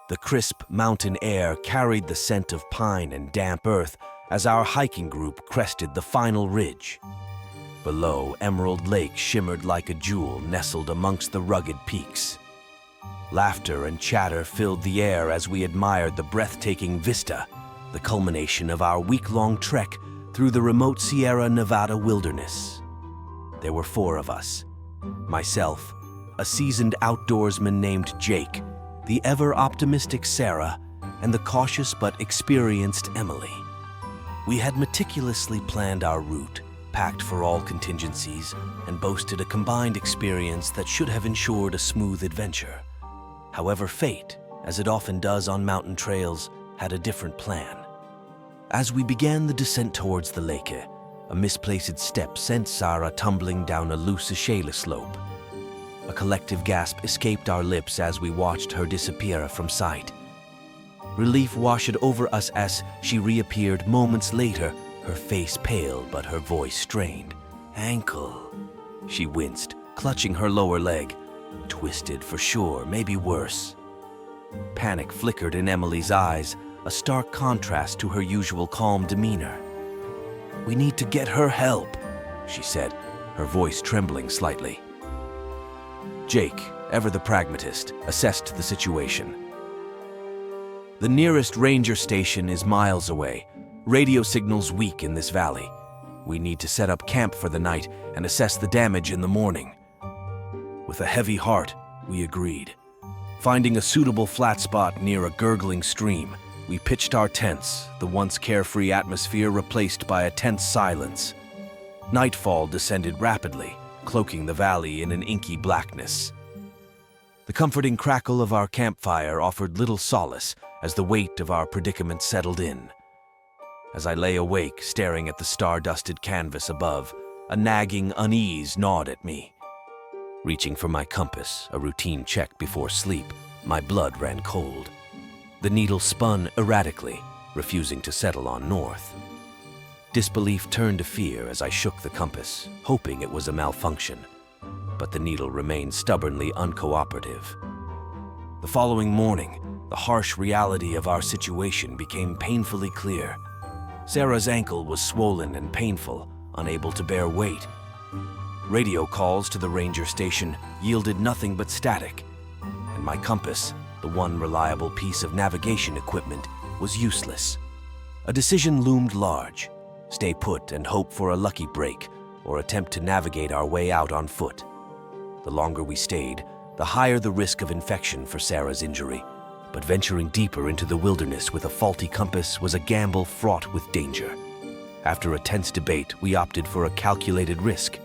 The crisp mountain air carried the scent of pine and damp earth as our hiking group crested the final ridge. Below, Emerald Lake shimmered like a jewel nestled amongst the rugged peaks. Laughter and chatter filled the air as we admired the breathtaking vista, the culmination of our week-long trek through the remote Sierra Nevada wilderness. There were 4 of us. Myself, a seasoned outdoorsman named Jake, the ever-optimistic Sarah, and the cautious but experienced Emily. We had meticulously planned our route, packed for all contingencies, and boasted a combined experience that should have ensured a smooth adventure. However, fate, as it often does on mountain trails, had a different plan. As we began the descent towards the lake, a misplaced step sent Sarah tumbling down a loose shale slope. A collective gasp escaped our lips as we watched her disappear from sight. Relief washed over us as she reappeared moments later, her face pale but her voice strained. "Ankle," she winced, clutching her lower leg. "Twisted for sure, maybe worse." Panic flickered in Emily's eyes, a stark contrast to her usual calm demeanor. "We need to get her help," she said, her voice trembling slightly. Jake, ever the pragmatist, assessed the situation. "The nearest ranger station is miles away. Radio signals weak in this valley. We need to set up camp for the night and assess the damage in the morning." With a heavy heart, we agreed. Finding a suitable flat spot near a gurgling stream, we pitched our tents, the once carefree atmosphere replaced by a tense silence. Nightfall descended rapidly, cloaking the valley in an inky blackness. The comforting crackle of our campfire offered little solace as the weight of our predicament settled in. As I lay awake, staring at the star-dusted canvas above, a nagging unease gnawed at me. Reaching for my compass, a routine check before sleep, my blood ran cold. The needle spun erratically, refusing to settle on north. Disbelief turned to fear as I shook the compass, hoping it was a malfunction. But the needle remained stubbornly uncooperative. The following morning, the harsh reality of our situation became painfully clear. Sarah's ankle was swollen and painful, unable to bear weight. Radio calls to the ranger station yielded nothing but static, and my compass, the one reliable piece of navigation equipment, was useless. A decision loomed large: stay put and hope for a lucky break, or attempt to navigate our way out on foot. The longer we stayed, the higher the risk of infection for Sarah's injury, but venturing deeper into the wilderness with a faulty compass was a gamble fraught with danger. After a tense debate, we opted for a calculated risk.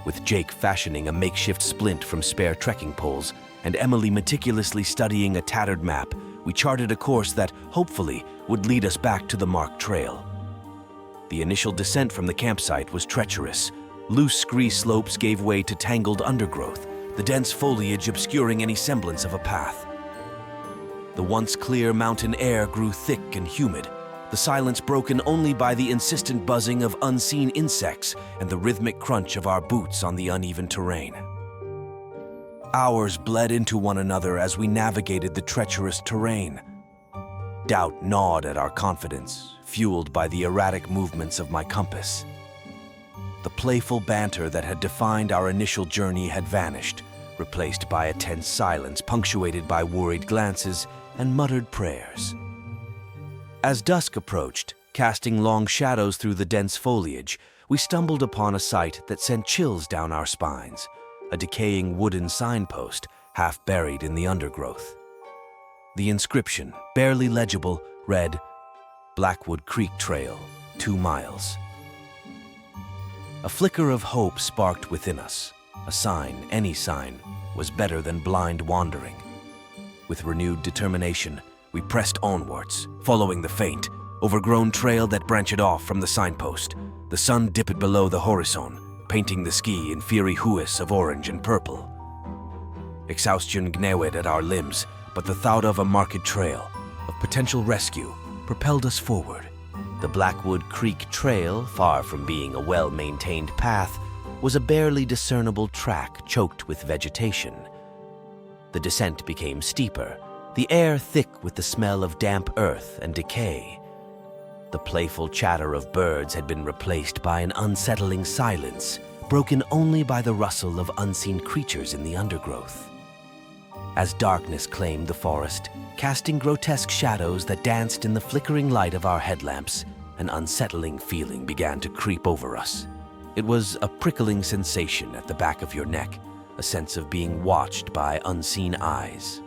With Jake fashioning a makeshift splint from spare trekking poles and Emily meticulously studying a tattered map, we charted a course that, hopefully, would lead us back to the marked trail. The initial descent from the campsite was treacherous. Loose scree slopes gave way to tangled undergrowth, the dense foliage obscuring any semblance of a path. The once clear mountain air grew thick and humid, the silence broken only by the insistent buzzing of unseen insects and the rhythmic crunch of our boots on the uneven terrain. Hours bled into one another as we navigated the treacherous terrain. Doubt gnawed at our confidence, fueled by the erratic movements of my compass. The playful banter that had defined our initial journey had vanished, replaced by a tense silence punctuated by worried glances and muttered prayers. As dusk approached, casting long shadows through the dense foliage, we stumbled upon a sight that sent chills down our spines, a decaying wooden signpost half buried in the undergrowth. The inscription, barely legible, read, "Blackwood Creek Trail, 2 miles." A flicker of hope sparked within us. A sign, any sign, was better than blind wandering. With renewed determination, we pressed onwards, following the faint, overgrown trail that branched off from the signpost. The sun dipped below the horizon, painting the ski in fiery hues of orange and purple. Exhaustion gnawed at our limbs, but the thought of a marked trail, of potential rescue, propelled us forward. The Blackwood Creek Trail, far from being a well-maintained path, was a barely discernible track choked with vegetation. The descent became steeper, the air thick with the smell of damp earth and decay. The playful chatter of birds had been replaced by an unsettling silence, broken only by the rustle of unseen creatures in the undergrowth. As darkness claimed the forest, casting grotesque shadows that danced in the flickering light of our headlamps, an unsettling feeling began to creep over us. It was a prickling sensation at the back of your neck, a sense of being watched by unseen eyes.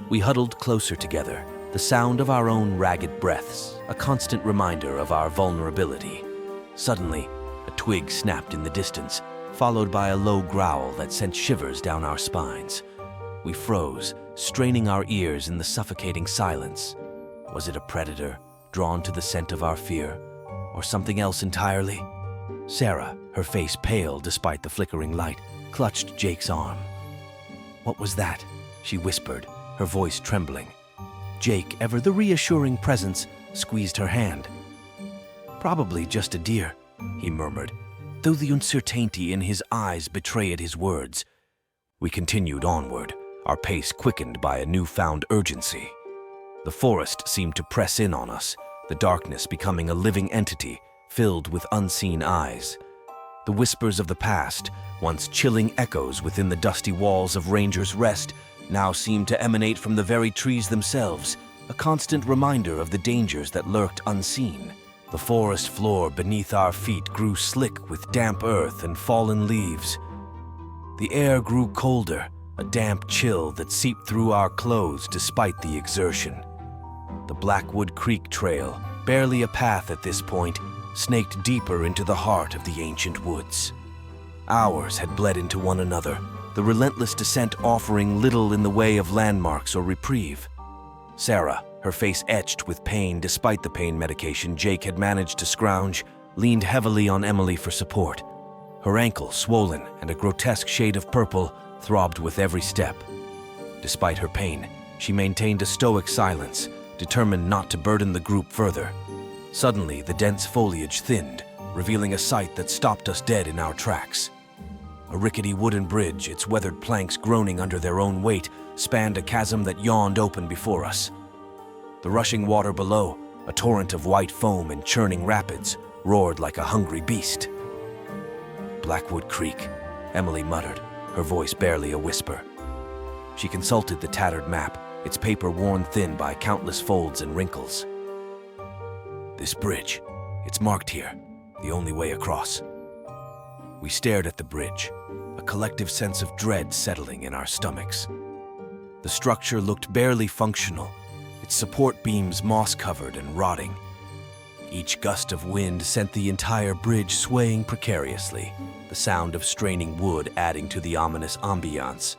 We huddled closer together, the sound of our own ragged breaths, a constant reminder of our vulnerability. Suddenly, a twig snapped in the distance, followed by a low growl that sent shivers down our spines. We froze, straining our ears in the suffocating silence. Was it a predator, drawn to the scent of our fear, or something else entirely? Sarah, her face pale despite the flickering light, clutched Jake's arm. "What was that?" she whispered, her voice trembling. Jake, ever the reassuring presence, squeezed her hand. "Probably just a deer," he murmured, though the uncertainty in his eyes betrayed his words. We continued onward, our pace quickened by a newfound urgency. The forest seemed to press in on us, the darkness becoming a living entity, filled with unseen eyes. The whispers of the past, once chilling echoes within the dusty walls of Ranger's Rest, now seemed to emanate from the very trees themselves, a constant reminder of the dangers that lurked unseen. The forest floor beneath our feet grew slick with damp earth and fallen leaves. The air grew colder, a damp chill that seeped through our clothes despite the exertion. The Blackwood Creek Trail, barely a path at this point, snaked deeper into the heart of the ancient woods. Hours had bled into one another, the relentless descent offering little in the way of landmarks or reprieve. Sarah, her face etched with pain despite the pain medication Jake had managed to scrounge, leaned heavily on Emily for support. Her ankle, swollen and a grotesque shade of purple, throbbed with every step. Despite her pain, she maintained a stoic silence, determined not to burden the group further. Suddenly, the dense foliage thinned, revealing a sight that stopped us dead in our tracks. A rickety wooden bridge, its weathered planks groaning under their own weight, spanned a chasm that yawned open before us. The rushing water below, a torrent of white foam and churning rapids, roared like a hungry beast. "Blackwood Creek," Emily muttered, her voice barely a whisper. She consulted the tattered map, its paper worn thin by countless folds and wrinkles. "This bridge, it's marked here, the only way across." We stared at the bridge, a collective sense of dread settling in our stomachs. The structure looked barely functional, its support beams moss-covered and rotting. Each gust of wind sent the entire bridge swaying precariously, the sound of straining wood adding to the ominous ambiance.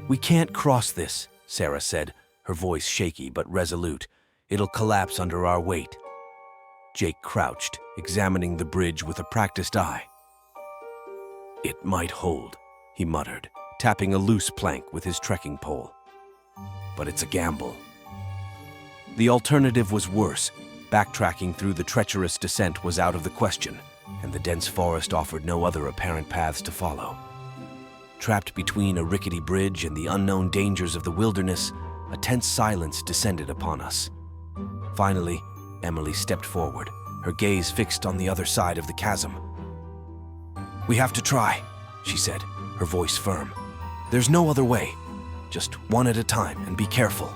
"We can't cross this," Sarah said, her voice shaky but resolute. "It'll collapse under our weight." Jake crouched, examining the bridge with a practiced eye. "It might hold," he muttered, tapping a loose plank with his trekking pole. "But it's a gamble." The alternative was worse. Backtracking through the treacherous descent was out of the question, and the dense forest offered no other apparent paths to follow. Trapped between a rickety bridge and the unknown dangers of the wilderness, a tense silence descended upon us. Finally, Emily stepped forward, her gaze fixed on the other side of the chasm. "We have to try," she said, her voice firm. "There's no other way. Just one at a time, and be careful."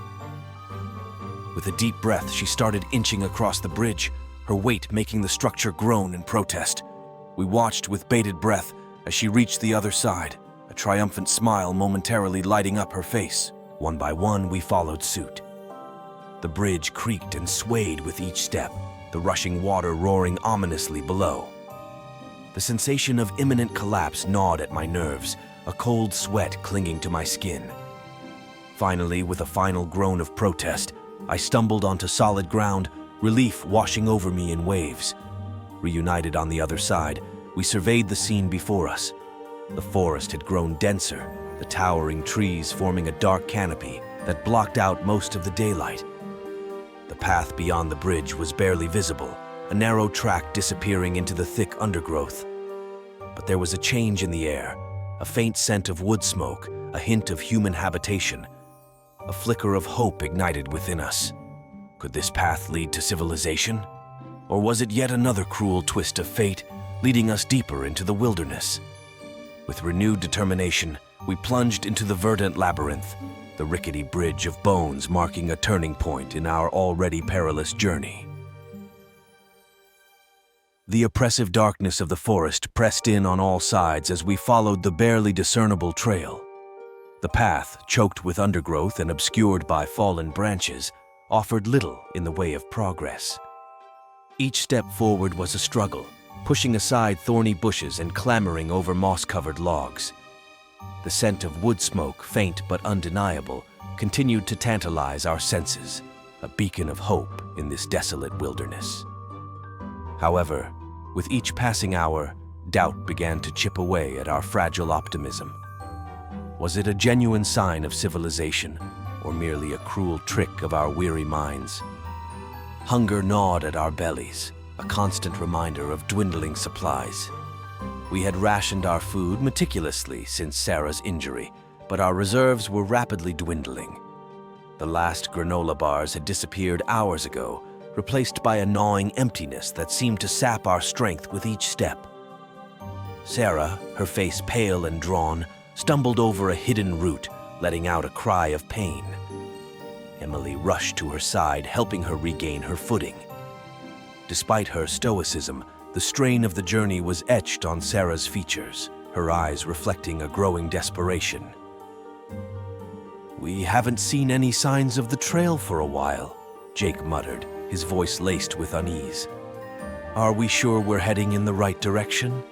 With a deep breath, she started inching across the bridge, her weight making the structure groan in protest. We watched with bated breath as she reached the other side, a triumphant smile momentarily lighting up her face. One by one, we followed suit. The bridge creaked and swayed with each step, the rushing water roaring ominously below. The sensation of imminent collapse gnawed at my nerves, a cold sweat clinging to my skin. Finally, with a final groan of protest, I stumbled onto solid ground, relief washing over me in waves. Reunited on the other side, we surveyed the scene before us. The forest had grown denser, the towering trees forming a dark canopy that blocked out most of the daylight. The path beyond the bridge was barely visible, a narrow track disappearing into the thick undergrowth. But there was a change in the air, a faint scent of wood smoke, a hint of human habitation, a flicker of hope ignited within us. Could this path lead to civilization? Or was it yet another cruel twist of fate, leading us deeper into the wilderness? With renewed determination, we plunged into the verdant labyrinth, the rickety bridge of bones marking a turning point in our already perilous journey. The oppressive darkness of the forest pressed in on all sides as we followed the barely discernible trail. The path, choked with undergrowth and obscured by fallen branches, offered little in the way of progress. Each step forward was a struggle, pushing aside thorny bushes and clambering over moss-covered logs. The scent of wood smoke, faint but undeniable, continued to tantalize our senses, a beacon of hope in this desolate wilderness. However, with each passing hour, doubt began to chip away at our fragile optimism. Was it a genuine sign of civilization, or merely a cruel trick of our weary minds? Hunger gnawed at our bellies, a constant reminder of dwindling supplies. We had rationed our food meticulously since Sarah's injury, but our reserves were rapidly dwindling. The last granola bars had disappeared hours ago, replaced by a gnawing emptiness that seemed to sap our strength with each step. Sarah, her face pale and drawn, stumbled over a hidden root, letting out a cry of pain. Emily rushed to her side, helping her regain her footing. Despite her stoicism, the strain of the journey was etched on Sarah's features, her eyes reflecting a growing desperation. "We haven't seen any signs of the trail for a while," Jake muttered, his voice laced with unease. "Are we sure we're heading in the right direction?"